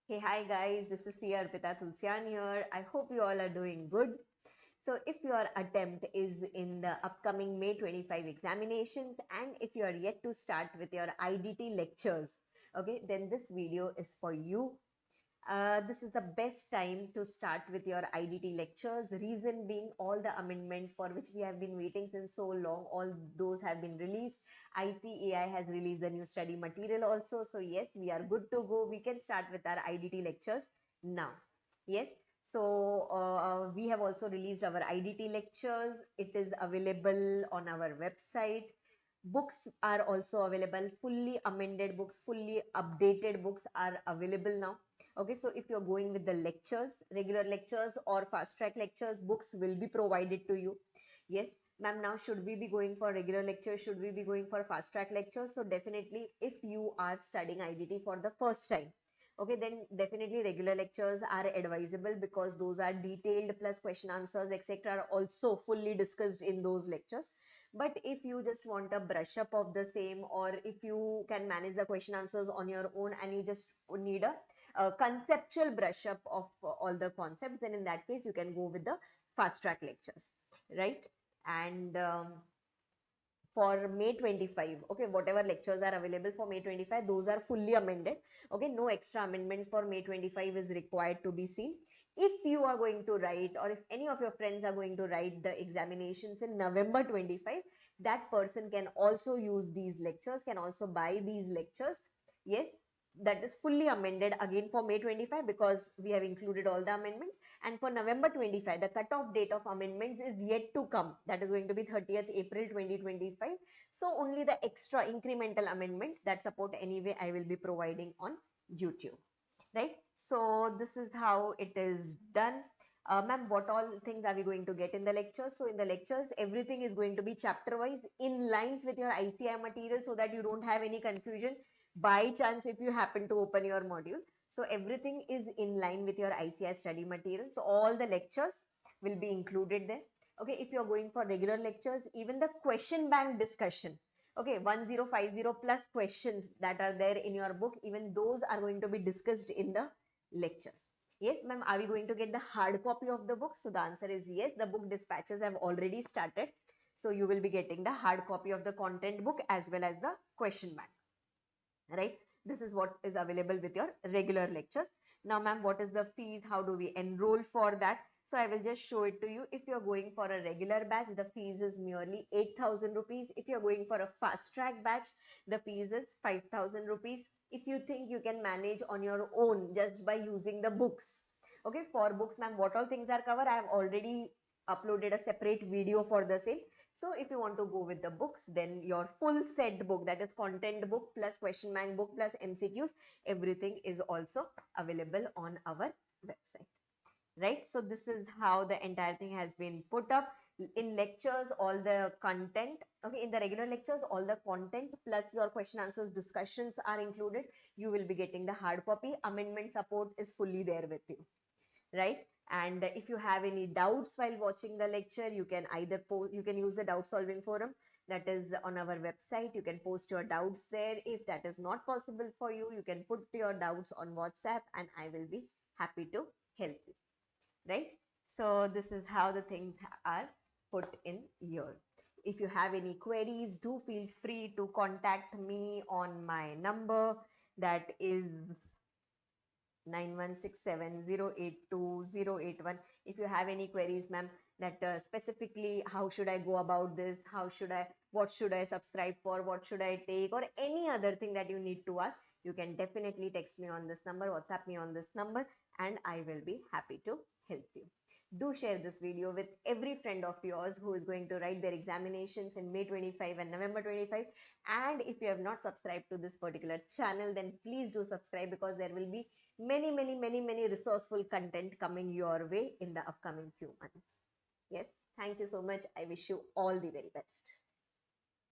Hey, hi guys, this is ArpitaTulsyan here. I hope you all are doing good. So, if your attempt is in the upcoming May 25 examinations and if you are yet to start with your IDT lectures, okay, then this video is for you. This is the best time to start with your IDT lectures. Reason being, all the amendments for which we have been waiting since so long, all those have been released. ICAI has released the new study material also. So yes, we are good to go. We can start with our IDT lectures now. Yes. So we have also released our IDT lectures. It is available on our website. Books are also available. Fully amended books, fully updated books are available now. Okay, so if you're going with the lectures, regular lectures or fast track lectures, books will be provided to you. Yes, ma'am, now should we be going for regular lectures? Should we be going for fast track lectures? So definitely if you are studying IDT for the first time, okay, then definitely regular lectures are advisable because those are detailed plus question answers, etc. are also fully discussed in those lectures. But if you just want a brush up of the same, or if you can manage the question answers on your own and you just need a conceptual brush up of all the concepts, then in that case you can go with the fast track lectures, right? And for May 25, okay, whatever lectures are available for May 25, those are fully amended. Okay, no extra amendments for May 25 is required to be seen. If you are going to write, or if any of your friends are going to write the examinations in November 25, that person can also use these lectures, can also buy these lectures. Yes, that is fully amended again for May 25 because we have included all the amendments. And for November 25, the cutoff date of amendments is yet to come. That is going to be 30th April 2025. So only the extra incremental amendments that support anyway I will be providing on YouTube. Right? So this is how it is done. Ma'am, what all things are we going to get in the lectures? So in the lectures, everything is going to be chapter wise in lines with your ICI material so that you don't have any confusion by chance if you happen to open your module. So everything is in line with your ICI study material. So all the lectures will be included there. Okay, if you're going for regular lectures, even the question bank discussion, okay, 1050 plus questions that are there in your book, even those are going to be discussed in the lectures. Yes, ma'am, are we going to get the hard copy of the book? So the answer is yes, the book dispatches have already started. So you will be getting the hard copy of the content book as well as the question bank, right? This is what is available with your regular lectures. Now, ma'am, what is the fees? How do we enroll for that? So I will just show it to you. If you're going for a regular batch, the fees is merely 8,000 rupees. If you're going for a fast track batch, the fees is 5,000 rupees. If you think you can manage on your own just by using the books. Okay, for books, ma'am, what all things are covered? I have already uploaded a separate video for the same. So if you want to go with the books, then your full set book, that is content book plus question bank book plus MCQs, everything is also available on our website, right? So this is how the entire thing has been put up. In lectures, all the content, okay, in the regular lectures, all the content plus your question answers discussions are included. You will be getting the hard copy. Amendment support is fully there with you, right? And if you have any doubts while watching the lecture, you can either post, you can use the doubt solving forum that is on our website. You can post your doubts there. If that is not possible for you, you can put your doubts on WhatsApp and I will be happy to help you, right? So this is how the things are put in here. If you have any queries, do feel free to contact me on my number, that is 9167082081. If you have any queries, ma'am, that specifically how should I go about this, what should I subscribe for, what should I take, or any other thing that you need to ask, you can definitely text me on this number, WhatsApp me on this number, and I will be happy to help you. Do share this video with every friend of yours who is going to write their examinations in May 25 and November 25. And if you have not subscribed to this particular channel, then please do subscribe because there will be many resourceful content coming your way in the upcoming few months. Yes, thank you so much. I wish you all the very best.